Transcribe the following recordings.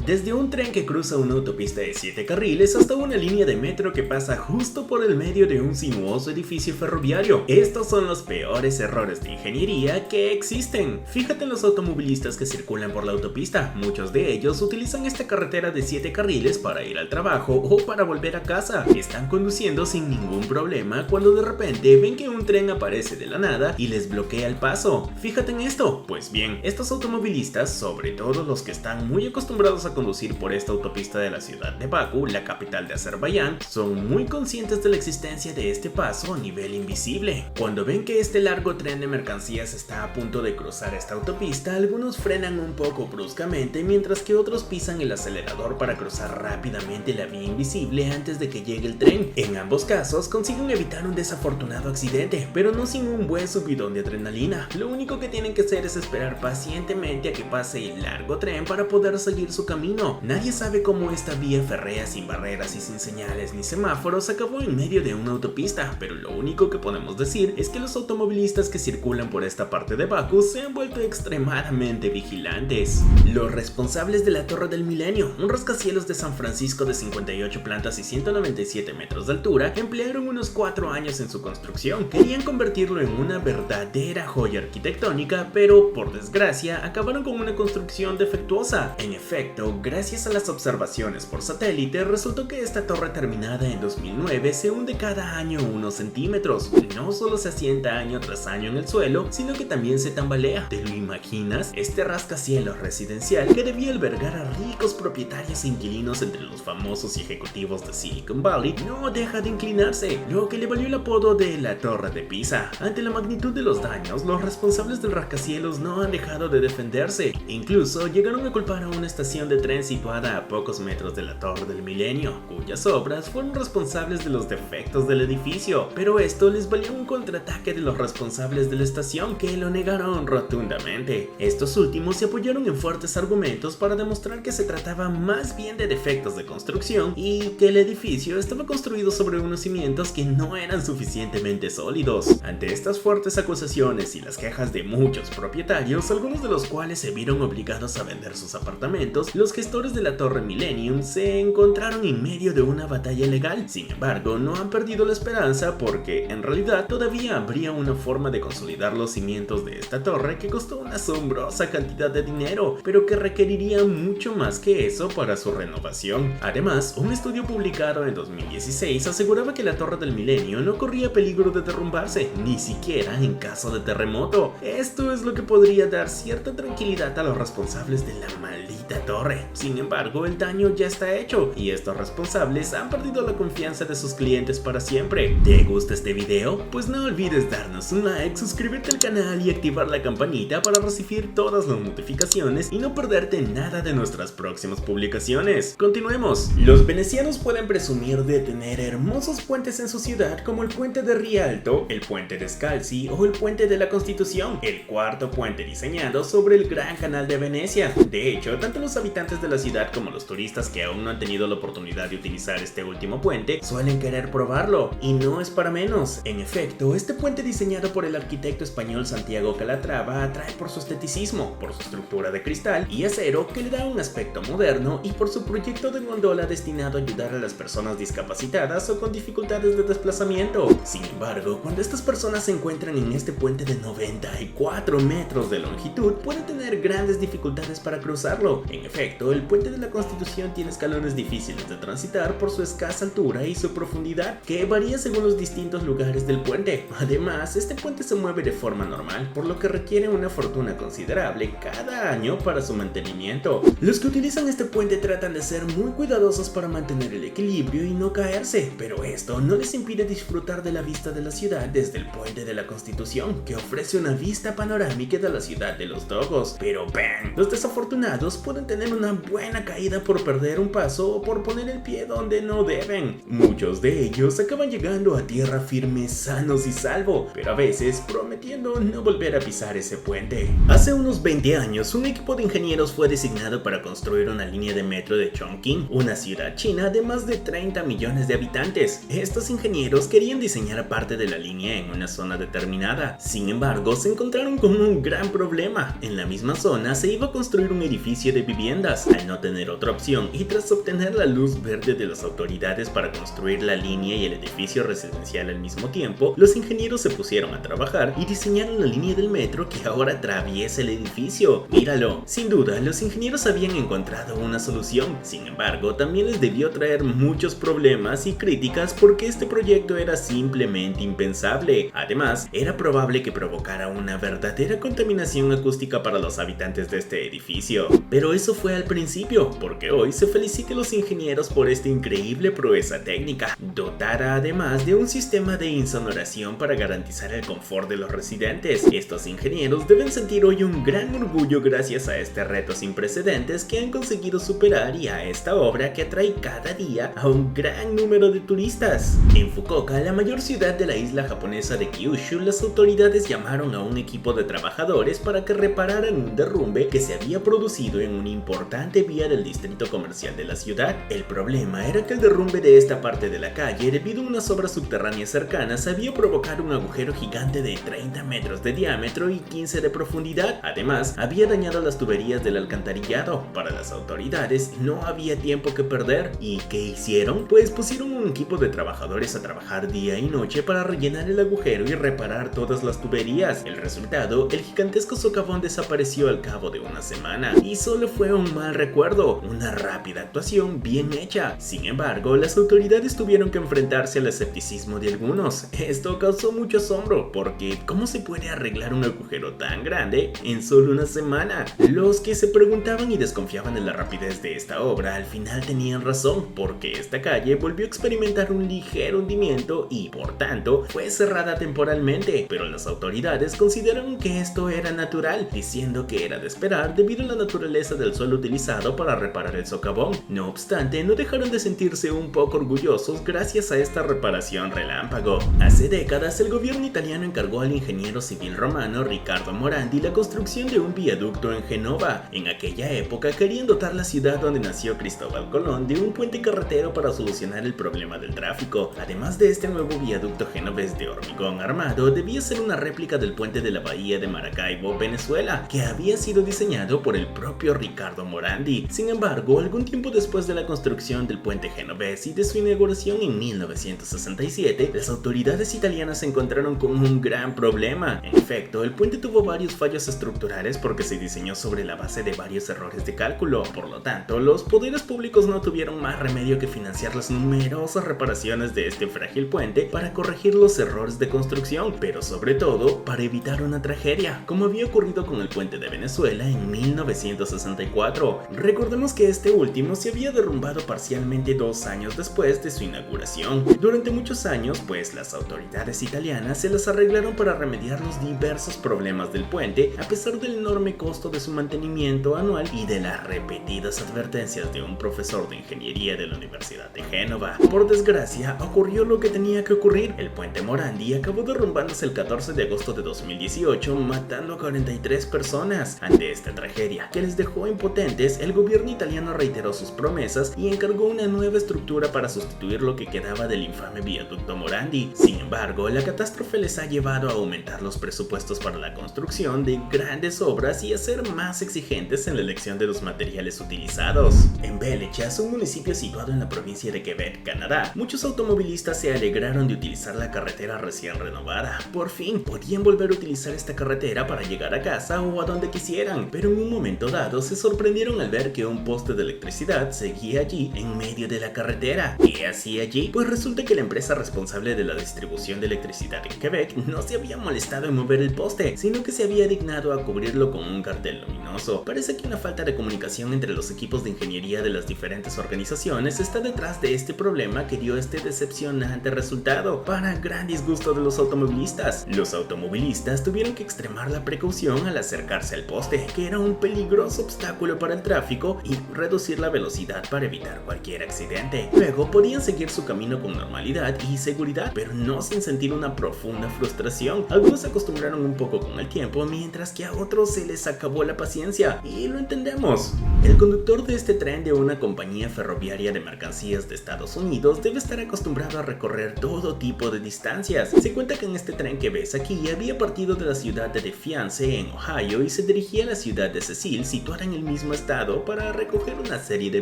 Desde un tren que cruza una autopista de 7 carriles hasta una línea de metro que pasa justo por el medio de un sinuoso edificio ferroviario. Estos son los peores errores de ingeniería que existen. Fíjate en los automovilistas que circulan por la autopista. Muchos de ellos utilizan esta carretera de 7 carriles para ir al trabajo o para volver a casa. Están conduciendo sin ningún problema cuando de repente ven que un tren aparece de la nada y les bloquea el paso. Fíjate en esto. Pues bien, estos automovilistas, sobre todo los que están muy acostumbrados a conducir por esta autopista de la ciudad de Bakú, la capital de Azerbaiyán, son muy conscientes de la existencia de este paso a nivel invisible. Cuando ven que este largo tren de mercancías está a punto de cruzar esta autopista, algunos frenan un poco bruscamente, mientras que otros pisan el acelerador para cruzar rápidamente la vía invisible antes de que llegue el tren. En ambos casos consiguen evitar un desafortunado accidente, pero no sin un buen subidón de adrenalina. Lo único que tienen que hacer es esperar pacientemente a que pase el largo tren para poder seguir su camino. Nadie sabe cómo esta vía férrea sin barreras y sin señales ni semáforos acabó en medio de una autopista, pero lo único que podemos decir es que los automovilistas que circulan por esta parte de Bakú se han vuelto extremadamente vigilantes. Los responsables de la Torre del Milenio, un rascacielos de San Francisco de 58 plantas y 197 metros de altura, emplearon unos 4 años en su construcción. Querían convertirlo en una verdadera joya arquitectónica, pero por desgracia acabaron con una construcción defectuosa. En efecto, gracias a las observaciones por satélite, resultó que esta torre terminada en 2009 se hunde cada año unos centímetros. No solo se asienta año tras año en el suelo, sino que también se tambalea. ¿Te lo imaginas? Este rascacielos residencial, que debía albergar a ricos propietarios e inquilinos entre los famosos y ejecutivos de Silicon Valley, no deja de inclinarse, lo que le valió el apodo de la Torre de Pisa. Ante la magnitud de los daños, los responsables del rascacielos no han dejado de defenderse. Incluso llegaron a culpar a una estación de tren situada a pocos metros de la Torre del Milenio, cuyas obras fueron responsables de los defectos del edificio, pero esto les valió un contraataque de los responsables de la estación, que lo negaron rotundamente. Estos últimos se apoyaron en fuertes argumentos para demostrar que se trataba más bien de defectos de construcción y que el edificio estaba construido sobre unos cimientos que no eran suficientemente sólidos. Ante estas fuertes acusaciones y las quejas de muchos propietarios, algunos de los cuales se vieron obligados a vender sus apartamentos, los gestores de la Torre Millennium se encontraron en medio de una batalla legal. Sin embargo, no han perdido la esperanza, porque en realidad todavía habría una forma de consolidar los cimientos de esta torre que costó una asombrosa cantidad de dinero, pero que requeriría mucho más que eso para su renovación. Además, un estudio publicado en 2016 aseguraba que la Torre del Milenio no corría peligro de derrumbarse, ni siquiera en caso de terremoto. Esto es lo que podría dar cierta tranquilidad a los responsables de la maldita torre. Sin embargo, el daño ya está hecho y estos responsables han perdido la confianza de sus clientes para siempre. ¿Te gusta este video? Pues no olvides darnos un like, suscribirte al canal y activar la campanita para recibir todas las notificaciones y no perderte nada de nuestras próximas publicaciones. Continuemos. Los venecianos pueden presumir de tener hermosos puentes en su ciudad, como el puente de Rialto, el puente de Scalzi o el puente de la Constitución, el cuarto puente diseñado sobre el Gran Canal de Venecia. De hecho, tanto los habitantes de la ciudad como los turistas que aún no han tenido la oportunidad de utilizar este último puente suelen querer probarlo, y no es para menos. En efecto, este puente diseñado por el arquitecto español Santiago Calatrava atrae por su esteticismo, por su estructura de cristal y acero que le da un aspecto moderno, y por su proyecto de gondola destinado a ayudar a las personas discapacitadas o con dificultades de desplazamiento. Sin embargo, cuando estas personas se encuentran en este puente de 94 metros de longitud, pueden tener grandes dificultades para cruzarlo. En efecto, el puente de la Constitución tiene escalones difíciles de transitar por su escasa altura y su profundidad, que varía según los distintos lugares del puente. Además, este puente se mueve de forma normal, por lo que requiere una fortuna considerable cada año para su mantenimiento. Los que utilizan este puente tratan de ser muy cuidadosos para mantener el equilibrio y no caerse, pero esto no les impide disfrutar de la vista de la ciudad desde el puente de la Constitución, que ofrece una vista panorámica de la ciudad de los Dogos. Pero ¡bam! Los desafortunados pueden tener una buena caída por perder un paso o por poner el pie donde no deben. Muchos de ellos acaban llegando a tierra firme, sanos y salvo, pero a veces prometiendo no volver a pisar ese puente. Hace unos 20 años, un equipo de ingenieros fue designado para construir una línea de metro de Chongqing, una ciudad china de más de 30 millones de habitantes. Estos ingenieros querían diseñar parte de la línea en una zona determinada. Sin embargo, se encontraron con un gran problema. En la misma zona se iba a construir un edificio de viviendas, horas. Al no tener otra opción y tras obtener la luz verde de las autoridades para construir la línea y el edificio residencial al mismo tiempo, los ingenieros se pusieron a trabajar y diseñaron la línea del metro que ahora atraviesa el edificio. Míralo, sin duda los ingenieros habían encontrado una solución. Sin embargo, también les debió traer muchos problemas y críticas porque este proyecto era simplemente impensable. Además, era probable que provocara una verdadera contaminación acústica para los habitantes de este edificio. Pero eso fue al principio, porque hoy se felicita a los ingenieros por esta increíble proeza técnica, dotada además de un sistema de insonoración para garantizar el confort de los residentes. Estos ingenieros deben sentir hoy un gran orgullo gracias a este reto sin precedentes que han conseguido superar y a esta obra que atrae cada día a un gran número de turistas. En Fukuoka, la mayor ciudad de la isla japonesa de Kyushu, las autoridades llamaron a un equipo de trabajadores para que repararan un derrumbe que se había producido en una importante vía del distrito comercial de la ciudad. El problema era que el derrumbe de esta parte de la calle, debido a unas obras subterráneas cercanas, había provocado un agujero gigante de 30 metros de diámetro y 15 de profundidad. Además, había dañado las tuberías del alcantarillado. Para las autoridades no había tiempo que perder. ¿Y qué hicieron? Pues pusieron un equipo de trabajadores a trabajar día y noche para rellenar el agujero y reparar todas las tuberías. El resultado, el gigantesco socavón desapareció al cabo de una semana y solo fue un mal recuerdo, una rápida actuación bien hecha. Sin embargo, las autoridades tuvieron que enfrentarse al escepticismo de algunos. Esto causó mucho asombro porque ¿cómo se puede arreglar un agujero tan grande en solo una semana? Los que se preguntaban y desconfiaban de la rapidez de esta obra al final tenían razón, porque esta calle volvió a experimentar un ligero hundimiento y por tanto fue cerrada temporalmente, pero las autoridades consideraron que esto era natural, diciendo que era de esperar debido a la naturaleza del suelo utilizado para reparar el socavón. No obstante, no dejaron de sentirse un poco orgullosos gracias a esta reparación relámpago. Hace décadas el gobierno italiano encargó al ingeniero civil romano Riccardo Morandi la construcción de un viaducto en Génova. En aquella época querían dotar la ciudad donde nació Cristóbal Colón de un puente carretero para solucionar el problema del tráfico. Además de este nuevo viaducto genovés de hormigón armado, debía ser una réplica del puente de la bahía de Maracaibo, Venezuela, que había sido diseñado por el propio Riccardo Morandi. Sin embargo, algún tiempo después de la construcción del puente genovés y de su inauguración en 1967, las autoridades italianas se encontraron con un gran problema. En efecto, el puente tuvo varios fallos estructurales porque se diseñó sobre la base de varios errores de cálculo. Por lo tanto, los poderes públicos no tuvieron más remedio que financiar las numerosas reparaciones de este frágil puente para corregir los errores de construcción, pero sobre todo para evitar una tragedia, como había ocurrido con el puente de Venezuela en 1964. Recordemos que este último se había derrumbado parcialmente 2 años después de su inauguración. Durante muchos años, pues las autoridades italianas se las arreglaron para remediar los diversos problemas del puente, a pesar del enorme costo de su mantenimiento anual y de las repetidas advertencias de un profesor de ingeniería de la Universidad de Génova. Por desgracia, ocurrió lo que tenía que ocurrir. El puente Morandi acabó derrumbándose el 14 de agosto de 2018, matando a 43 personas. Ante esta tragedia, que les dejó impotentes, el gobierno italiano reiteró sus promesas y encargó una nueva estructura para sustituir lo que quedaba del infame viaducto Morandi. Sin embargo, la catástrofe les ha llevado a aumentar los presupuestos para la construcción de grandes obras y a ser más exigentes en la elección de los materiales utilizados. En Belechas, un municipio situado en la provincia de Quebec, Canadá, muchos automovilistas se alegraron de utilizar la carretera recién renovada. Por fin, podían volver a utilizar esta carretera para llegar a casa o a donde quisieran, pero en un momento dado se sorprendieron al ver que un poste de electricidad seguía allí en medio de la carretera. ¿Qué hacía allí? Pues resulta que la empresa responsable de la distribución de electricidad en Quebec no se había molestado en mover el poste, sino que se había dignado a cubrirlo con un cartel luminoso. Parece que una falta de comunicación entre los equipos de ingeniería de las diferentes organizaciones está detrás de este problema que dio este decepcionante resultado, para gran disgusto de los automovilistas. Los automovilistas tuvieron que extremar la precaución al acercarse al poste, que era un peligroso obstáculo para el tráfico, y reducir la velocidad para evitar cualquier accidente. Luego podían seguir su camino con normalidad y seguridad, pero no sin sentir una profunda frustración. Algunos se acostumbraron un poco con el tiempo, mientras que a otros se les acabó la paciencia, y lo entendemos. El conductor de este tren de una compañía ferroviaria de mercancías de Estados Unidos debe estar acostumbrado a recorrer todo tipo de distancias. Se cuenta que en este tren que ves aquí había partido de la ciudad de Defiance en Ohio y se dirigía a la ciudad de Cecil, situada en el mismo estado para recoger una serie de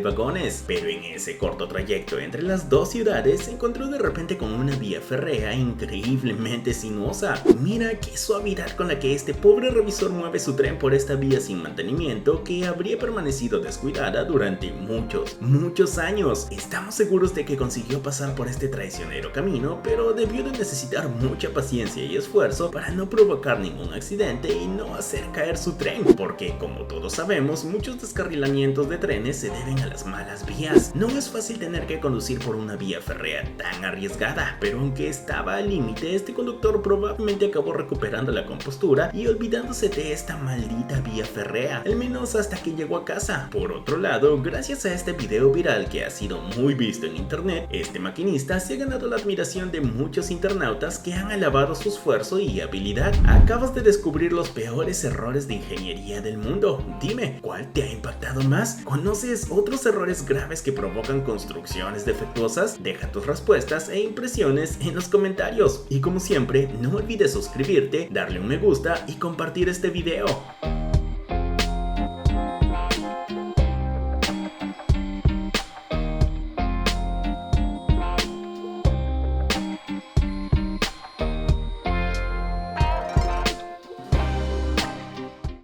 vagones, pero en ese corto trayecto entre las dos ciudades se encontró de repente con una vía férrea increíblemente sinuosa. Mira qué suavidad con la que este pobre revisor mueve su tren por esta vía sin mantenimiento que habría permanecido descuidada durante muchos años. Estamos seguros de que consiguió pasar por este traicionero camino, pero debió de necesitar mucha paciencia y esfuerzo para no provocar ningún accidente y no hacer caer su tren, porque como todos sabemos, muchos descarrilamientos de trenes se deben a las malas vías. No es fácil tener que conducir por una vía férrea tan arriesgada, pero aunque estaba al límite, este conductor probablemente acabó recuperando la compostura y olvidándose de esta maldita vía férrea, al menos hasta que llegó a casa. Por otro lado, gracias a este video viral que ha sido muy visto en internet, este maquinista se ha ganado la admiración de muchos internautas que han alabado su esfuerzo y habilidad. Acabas de descubrir los peores errores de ingeniería del mundo. Dime, ¿cuál te ha impactado más? ¿Conoces otros errores graves que provocan construcciones defectuosas? Deja tus respuestas e impresiones en los comentarios. Y como siempre, no olvides suscribirte, darle un me gusta y compartir este video.